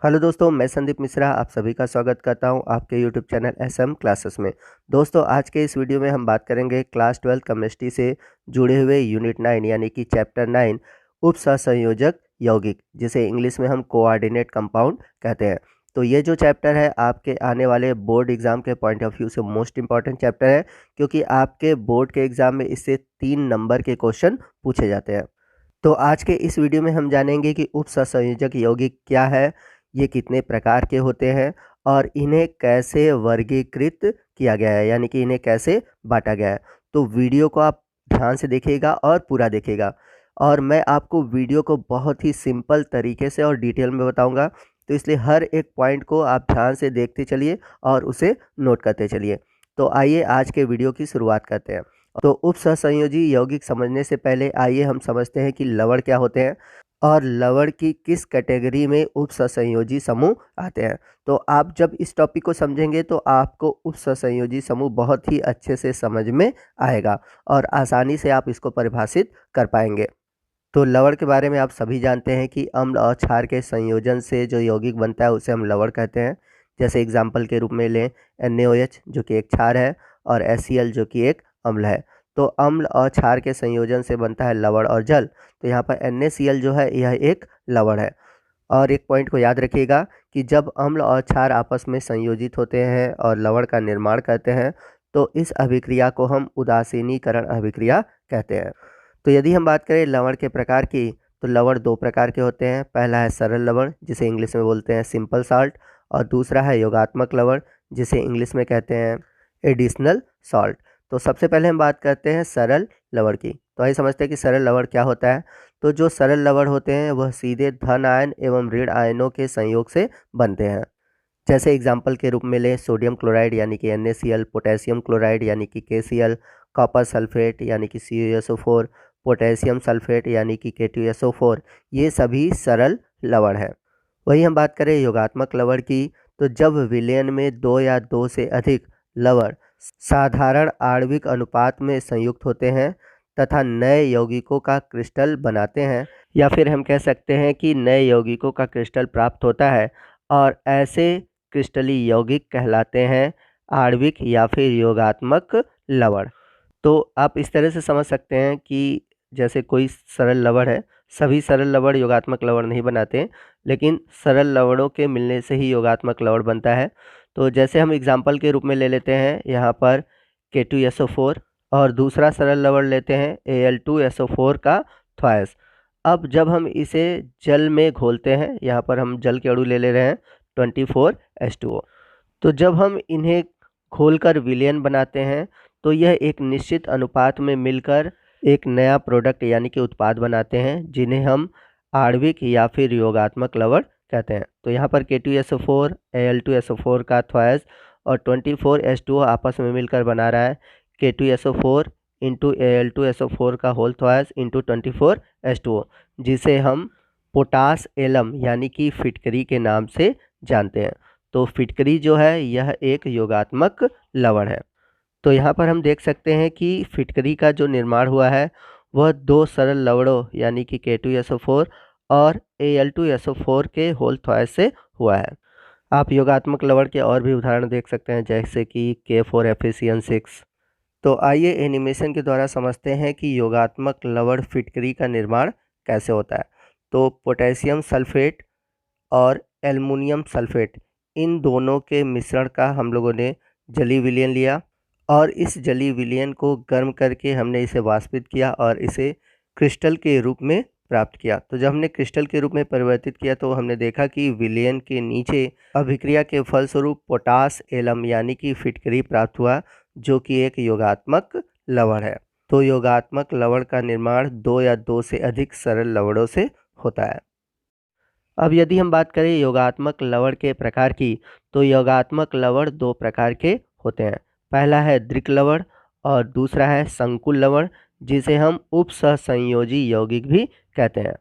Hello दोस्तों, मैं संदीप मिश्रा आप सभी का स्वागत करता हूं आपके यूट्यूब चैनल एसएम क्लासेस में। दोस्तों, आज के इस वीडियो में हम बात करेंगे क्लास 12 केमिस्ट्री से जुड़े हुए यूनिट 9 यानी कि चैप्टर 9 उप सहसंयोजक यौगिक, जिसे इंग्लिश में हम कोऑर्डिनेट कंपाउंड कहते हैं। तो ये जो चैप्टर है आपके आने वाले बोर्ड एग्जाम के पॉइंट ऑफ व्यू से मोस्ट इंपॉर्टेंट चैप्टर है, क्योंकि आपके बोर्ड के एग्जाम में इससे 3 नंबर के क्वेश्चन पूछे जाते हैं। तो आज के इस वीडियो में हम जानेंगे कि उप सहसंयोजक यौगिक क्या है, ये कितने प्रकार के होते हैं और इन्हें कैसे वर्गीकृत किया गया है, यानी कि इन्हें कैसे बांटा गया है। तो वीडियो को आप ध्यान से देखिएगा और पूरा देखिएगा, और मैं आपको वीडियो को बहुत ही सिंपल तरीके से और डिटेल में बताऊंगा। तो इसलिए हर एक पॉइंट को आप ध्यान से देखते चलिए और उसे नोट करते चलिए। तो आइए आज के वीडियो की शुरुआत करते हैं। तो उप सहसंयोजी यौगिक समझने से पहले आइए हम समझते हैं कि लवण क्या होते हैं और लवण की किस कैटेगरी में उप सहसंयोजी समूह आते हैं। तो आप जब इस टॉपिक को समझेंगे तो आपको उप सहसंयोजी समूह बहुत ही अच्छे से समझ में आएगा और आसानी से आप इसको परिभाषित कर पाएंगे। तो लवण के बारे में आप सभी जानते हैं कि अम्ल और क्षार के संयोजन से जो यौगिक बनता है उसे हम लवण कहते हैं। जैसे एग्जाम्पल के रूप में लें NaOH जो कि एक क्षार है और HCl जो कि एक अम्ल है। तो अम्ल और क्षार के संयोजन से बनता है लवण और जल। तो यहाँ पर NaCl जो है यह एक लवण है। और एक पॉइंट को याद रखिएगा कि जब अम्ल और क्षार आपस में संयोजित होते हैं और लवण का निर्माण करते हैं तो इस अभिक्रिया को हम उदासीनीकरण अभिक्रिया कहते हैं। तो यदि हम बात करें लवण के प्रकार की, तो लवण 2 प्रकार के होते हैं। पहला है सरल लवण जिसे इंग्लिश में बोलते हैं सिंपल साल्ट, और दूसरा है योगात्मक लवण जिसे इंग्लिश में कहते हैं एडिशनल सॉल्ट। तो सबसे पहले हम बात करते हैं सरल लवण की। तो आइए समझते हैं कि सरल लवण क्या होता है। तो जो सरल लवण होते हैं वह सीधे धन आयन एवं ऋण आयनों के संयोग से बनते हैं। जैसे एग्जाम्पल के रूप में लें सोडियम क्लोराइड यानी कि NaCl, पोटेशियम क्लोराइड यानी कि KCl, कॉपर सल्फेट यानी कि CuSO4, पोटेशियम सल्फेट यानी कि K2SO4। ये सभी सरल लवण हैं। वही हम बात करें योगात्मक लवण की, तो जब विलयन में 2 या 2 से अधिक लवण साधारण आणविक अनुपात में संयुक्त होते हैं तथा नए यौगिकों का क्रिस्टल बनाते हैं, या फिर हम कह सकते हैं कि नए यौगिकों का क्रिस्टल प्राप्त होता है, और ऐसे क्रिस्टलीय यौगिक कहलाते हैं आणविक या फिर योगात्मक लवण। तो आप इस तरह से समझ सकते हैं कि जैसे कोई सरल लवण है, सभी सरल लवण योगात्मक लवण नहीं बनाते हैं, लेकिन सरल लवणों के मिलने से ही योगात्मक लवण बनता है। तो जैसे हम एग्जाम्पल के रूप में ले लेते हैं यहाँ पर K2SO4, और दूसरा सरल लवण लेते हैं Al2SO4 का थ्वाइस। अब जब हम इसे जल में घोलते हैं, यहाँ पर हम जल के अणु ले ले रहे हैं 24H2O। तो जब हम इन्हें घोलकर विलयन बनाते हैं तो यह एक निश्चित अनुपात में मिलकर एक नया प्रोडक्ट यानी कि उत्पाद बनाते हैं, जिन्हें हम आणविक या फिर योगात्मक लवण कहते हैं। तो यहाँ पर K2SO4, Al2SO4 का थ्वाइस और 24H2O आपस में मिलकर बना रहा है K2SO4 इंटू Al2SO4 का होल थ्वाइस इंटू 24H2O, जिसे हम पोटास एलम यानी कि फिटकरी के नाम से जानते हैं। तो फिटकरी जो है यह एक योगात्मक लवण है। तो यहाँ पर हम देख सकते हैं कि फिटकरी का जो निर्माण हुआ है वह 2 सरल लवणों यानी कि K2SO4 और Al2SO4 के होल थ्वाइस से हुआ है। आप योगात्मक लवण के और भी उदाहरण देख सकते हैं, जैसे कि K4FeCN6। तो आइए एनिमेशन के द्वारा समझते हैं कि योगात्मक लवण फिटकरी का निर्माण कैसे होता है। तो पोटेशियम सल्फेट और एल्युमिनियम सल्फेट, इन दोनों के मिश्रण का हम लोगों ने जलीय विलयन लिया, और इस जलीय विलयन को गर्म करके हमने इसे वाष्पित किया और इसे क्रिस्टल के रूप में प्राप्त किया। तो जब हमने क्रिस्टल के रूप में परिवर्तित किया तो हमने देखा कि विलयन के नीचे अभिक्रिया के फलस्वरूप पोटास एलम यानी कि फिटकरी प्राप्त हुआ, जो कि एक योगात्मक लवण है। तो योगात्मक लवण का निर्माण 2 या 2 से अधिक सरल लवणों से होता है। अब यदि हम बात करें योगात्मक लवण के प्रकार की, तो योगात्मक लवण 2 प्रकार के होते हैं। पहला है दृक लवण और दूसरा है संकुल लवण, जिसे हम उप सहसंयोजी यौगिक भी कहते हैं।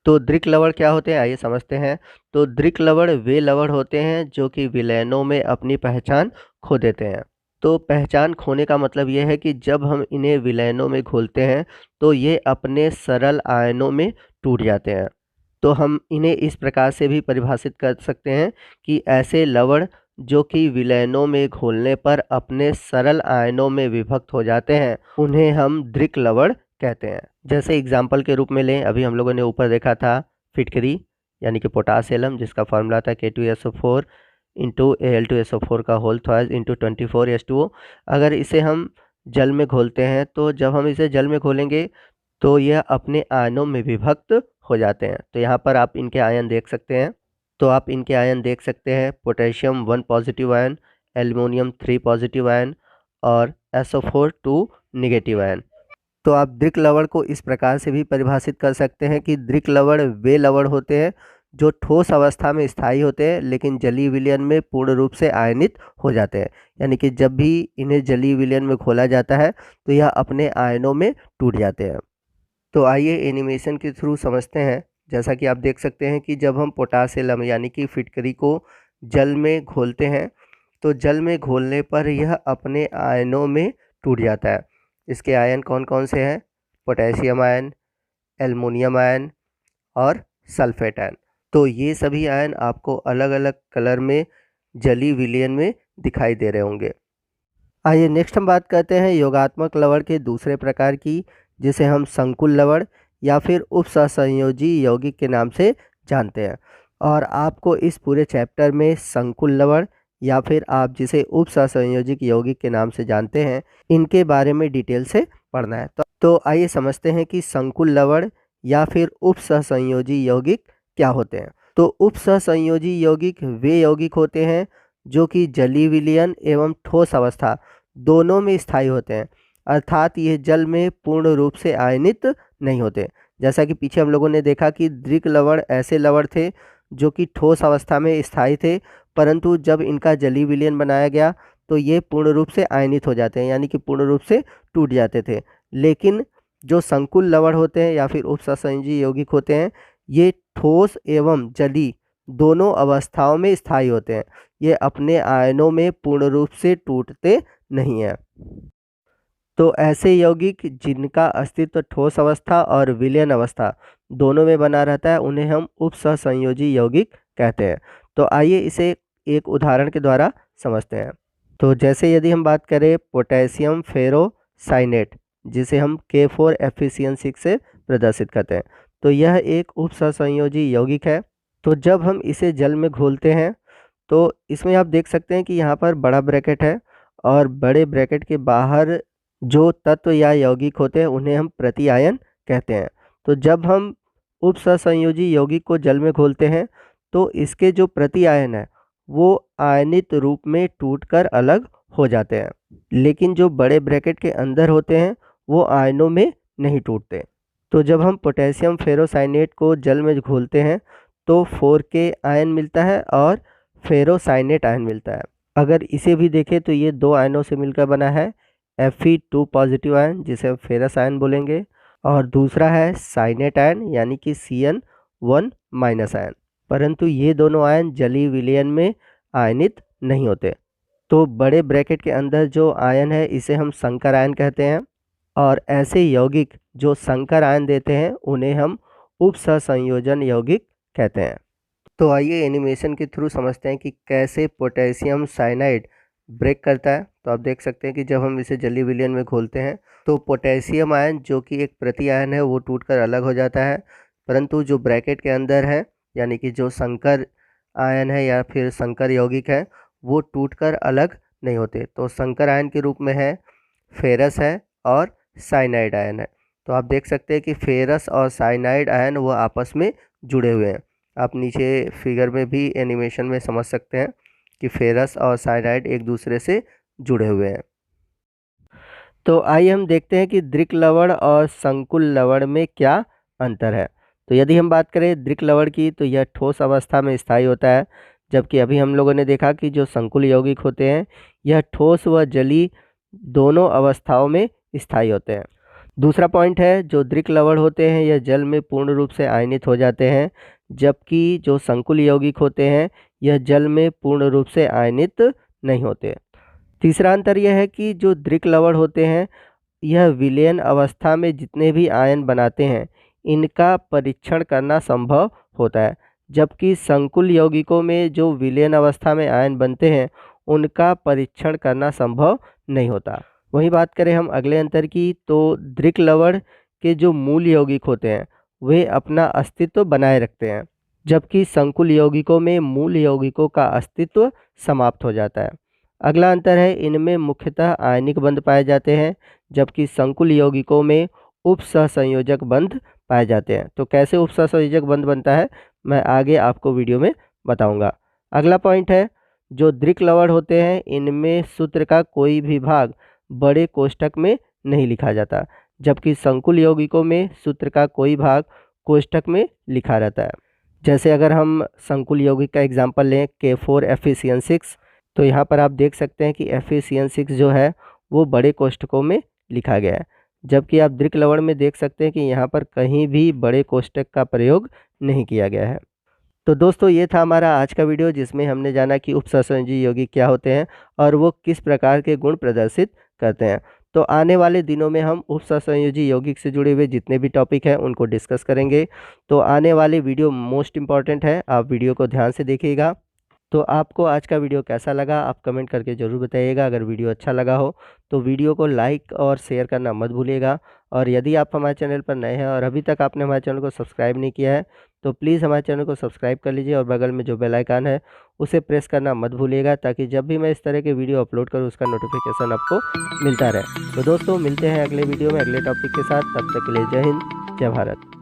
तो दृक लवण क्या होते हैं, आइए समझते हैं। तो दृक लवण वे लवण होते हैं जो कि विलयनों में अपनी पहचान खो देते हैं। तो पहचान खोने का मतलब यह है कि जब हम इन्हें विलयनों में घोलते हैं तो ये अपने सरल आयनों में टूट जाते हैं। तो हम इन्हें इस प्रकार से भी परिभाषित कर सकते हैं कि ऐसे लवण जो कि विलयनों में घोलने पर अपने सरल आयनों में विभक्त हो जाते हैं, उन्हें हम दृक लवण कहते हैं। जैसे एग्जाम्पल के रूप में लें, अभी हम लोगों ने ऊपर देखा था फिटकरी यानी कि पोटासियम, जिसका फॉर्मूला था K2SO4 इंटू Al2SO4 का होल थ्राइस इंटू 24H2O। अगर इसे हम जल में घोलते हैं तो जब हम इसे जल में घोलेंगे तो यह अपने आयनों में विभक्त हो जाते हैं। तो यहाँ पर आप इनके आयन देख सकते हैं। तो आप इनके आयन देख सकते हैं, potassium 1 positive ion, aluminium 3 positive ion और SO4 2 नेगेटिव आयन। तो आप दृक लवण को इस प्रकार से भी परिभाषित कर सकते हैं कि दृक लवण वे लवण होते हैं जो ठोस अवस्था में स्थायी होते हैं लेकिन जलीय विलयन में पूर्ण रूप से आयनित हो जाते हैं। यानी कि जब भी इन्हें जलीय विलयन में घोला जाता है तो यह अपने आयनों में टूट जाते हैं। तो आइए एनिमेशन के थ्रू समझते हैं। जैसा कि आप देख सकते हैं कि जब हम पोटासियम यानी कि फिटकरी को जल में घोलते हैं तो जल में घोलने पर यह अपने आयनों में टूट जाता है। इसके आयन कौन कौन से हैं? पोटेशियम आयन, एल्युमिनियम आयन और सल्फेट आयन। तो ये सभी आयन आपको अलग अलग कलर में जलीय विलयन में दिखाई दे रहे होंगे। आइए नेक्स्ट हम बात करते हैं योगात्मक लवण के दूसरे प्रकार की, जिसे हम संकुल लवण या फिर उपसहसंयोजी यौगिक के नाम से जानते हैं। और आपको इस पूरे चैप्टर में संकुल लवण या फिर आप जिसे उपसहसंयोजिक यौगिक के नाम से जानते हैं, इनके बारे में डिटेल से पढ़ना है। तो आइए समझते हैं कि संकुल लवण या फिर उपसहसंयोजी यौगिक क्या होते हैं। तो उपसहसंयोजी यौगिक वे यौगिक होते हैं जो कि जलीय विलयन एवं ठोस अवस्था दोनों में स्थायी होते हैं, अर्थात ये जल में पूर्ण रूप से आयनित नहीं होते। जैसा कि पीछे हम लोगों ने देखा कि दृक लवण ऐसे लवण थे जो कि ठोस अवस्था में स्थायी थे, परंतु जब इनका जलीय विलयन बनाया गया तो ये पूर्ण रूप से आयनित हो जाते हैं, यानी कि पूर्ण रूप से टूट जाते थे। लेकिन जो संकुल लवण होते हैं या फिर उपसहसंयोजी यौगिक होते हैं, ये ठोस एवं जलीय दोनों अवस्थाओं में स्थायी होते हैं। ये अपने आयनों में पूर्ण रूप से टूटते नहीं हैं। तो ऐसे यौगिक जिनका अस्तित्व ठोस अवस्था और विलयन अवस्था दोनों में बना रहता है, उन्हें हम उपसहसंयोजी यौगिक कहते हैं। तो आइए इसे एक उदाहरण के द्वारा समझते हैं। तो जैसे यदि हम बात करें पोटेशियम फेरोसाइनेट, जिसे हम K4FeCN6 से प्रदर्शित करते हैं, तो यह एक उपसहसंयोजी यौगिक है। तो जब हम इसे जल में घोलते हैं तो इसमें आप देख सकते हैं कि यहाँ पर बड़ा ब्रैकेट है और बड़े ब्रैकेट के बाहर जो तत्व या यौगिक होते हैं उन्हें हम प्रति आयन कहते हैं। तो जब हम उपसहसंयोजी यौगिक को जल में घोलते हैं तो इसके जो प्रति आयन है वो आयनित रूप में टूटकर अलग हो जाते हैं, लेकिन जो बड़े ब्रैकेट के अंदर होते हैं वो आयनों में नहीं टूटते। तो जब हम पोटेशियम फेरोसाइनेट को जल में घोलते हैं तो 4K आयन मिलता है और फेरोसाइनेट आयन मिलता है। अगर इसे भी देखें तो ये दो आयनों से मिलकर बना है, Fe2 पॉजिटिव आयन जिसे हम फेरस आयन बोलेंगे, और दूसरा है साइनेट आयन यानी कि Cn1 माइनस आयन। परंतु ये दोनों आयन जलीय विलयन में आयनित नहीं होते। तो बड़े ब्रैकेट के अंदर जो आयन है इसे हम संकर आयन कहते हैं, और ऐसे यौगिक जो संकर आयन देते हैं उन्हें हम उपसहसंयोजन यौगिक कहते हैं। तो आइए एनिमेशन के थ्रू समझते हैं कि कैसे पोटेशियम साइनाइड ब्रेक करता है। तो आप देख सकते हैं कि जब हम इसे जलीय विलयन में घोलते हैं तो पोटेशियम आयन जो कि एक प्रति आयन है वो टूटकर अलग हो जाता है, परंतु जो ब्रैकेट के अंदर है यानी कि जो संकर आयन है या फिर संकर यौगिक है वो टूटकर अलग नहीं होते। तो संकर आयन के रूप में है फेरस है और साइनाइड आयन है। तो आप देख सकते हैं कि फेरस और साइनाइड आयन वो आपस में जुड़े हुए हैं। आप नीचे फिगर में भी एनिमेशन में समझ सकते हैं कि फेरस और साइनाइड एक दूसरे से जुड़े हुए हैं। तो आइए हम देखते हैं कि दृक लवण और संकुल लवण में क्या अंतर है। तो यदि हम बात करें दृक लवण की तो यह ठोस अवस्था में स्थायी होता है, जबकि अभी हम लोगों ने देखा कि जो संकुल यौगिक होते हैं यह ठोस व जलीय दोनों अवस्थाओं में स्थायी होते हैं। दूसरा पॉइंट है, जो दृक लवण होते हैं यह जल में पूर्ण रूप से आयनित हो जाते हैं, जबकि जो संकुल यौगिक होते हैं यह जल में पूर्ण रूप से आयनित नहीं होते। तीसरा अंतर यह है कि जो दृक लवण होते हैं यह विलयन अवस्था में जितने भी आयन बनाते हैं इनका परीक्षण करना संभव होता है, जबकि संकुल यौगिकों में जो विलयन अवस्था में आयन बनते हैं उनका परीक्षण करना संभव नहीं होता। वहीं बात करें हम अगले अंतर की, तो दृक लवण के जो मूल यौगिक होते हैं वे अपना अस्तित्व बनाए रखते हैं, जबकि संकुल यौगिकों में मूल यौगिकों का अस्तित्व समाप्त हो जाता है। अगला अंतर है, इनमें मुख्यतः आयनिक बंध पाए जाते हैं, जबकि संकुल यौगिकों में उपसहसंयोजक बंध पाए जाते हैं। तो कैसे उपसहसंयोजक बंध बनता है मैं आगे आपको वीडियो में बताऊंगा। अगला पॉइंट है, जो दृक लवण होते हैं इनमें सूत्र का कोई भी भाग बड़े कोष्ठक में नहीं लिखा जाता, जबकि संकुल यौगिकों में सूत्र का कोई भाग कोष्ठक में लिखा रहता है। जैसे अगर हम संकुल यौगिक का एग्जांपल लें K4FeCN6, तो यहाँ पर आप देख सकते हैं कि FeCN6 जो है वो बड़े कोष्ठकों में लिखा गया है, जबकि आप दृक लवण में देख सकते हैं कि यहाँ पर कहीं भी बड़े कोष्ठक का प्रयोग नहीं किया गया है। तो दोस्तों ये था हमारा आज का वीडियो, जिसमें हमने जाना कि उपसहसंयोजी यौगिक क्या होते हैं और वो किस प्रकार के गुण प्रदर्शित करते हैं। तो आने वाले दिनों में हम उपसहसंयोजी यौगिक से जुड़े हुए जितने भी टॉपिक हैं उनको डिस्कस करेंगे। तो आने वाले वीडियो मोस्ट इम्पॉर्टेंट है, आप वीडियो को ध्यान से देखिएगा। तो आपको आज का वीडियो कैसा लगा आप कमेंट करके ज़रूर बताइएगा। अगर वीडियो अच्छा लगा हो तो वीडियो को लाइक और शेयर करना मत भूलिएगा। और यदि आप हमारे चैनल पर नए हैं और अभी तक आपने हमारे चैनल को सब्सक्राइब नहीं किया है तो प्लीज़ हमारे चैनल को सब्सक्राइब कर लीजिए और बगल में जो बेल आइकन है उसे प्रेस करना मत भूलिएगा, ताकि जब भी मैं इस तरह के वीडियो अपलोड करूँ उसका नोटिफिकेशन आपको मिलता रहे। तो दोस्तों मिलते हैं अगले वीडियो में अगले टॉपिक के साथ, तब तक के लिए जय हिंद जय भारत।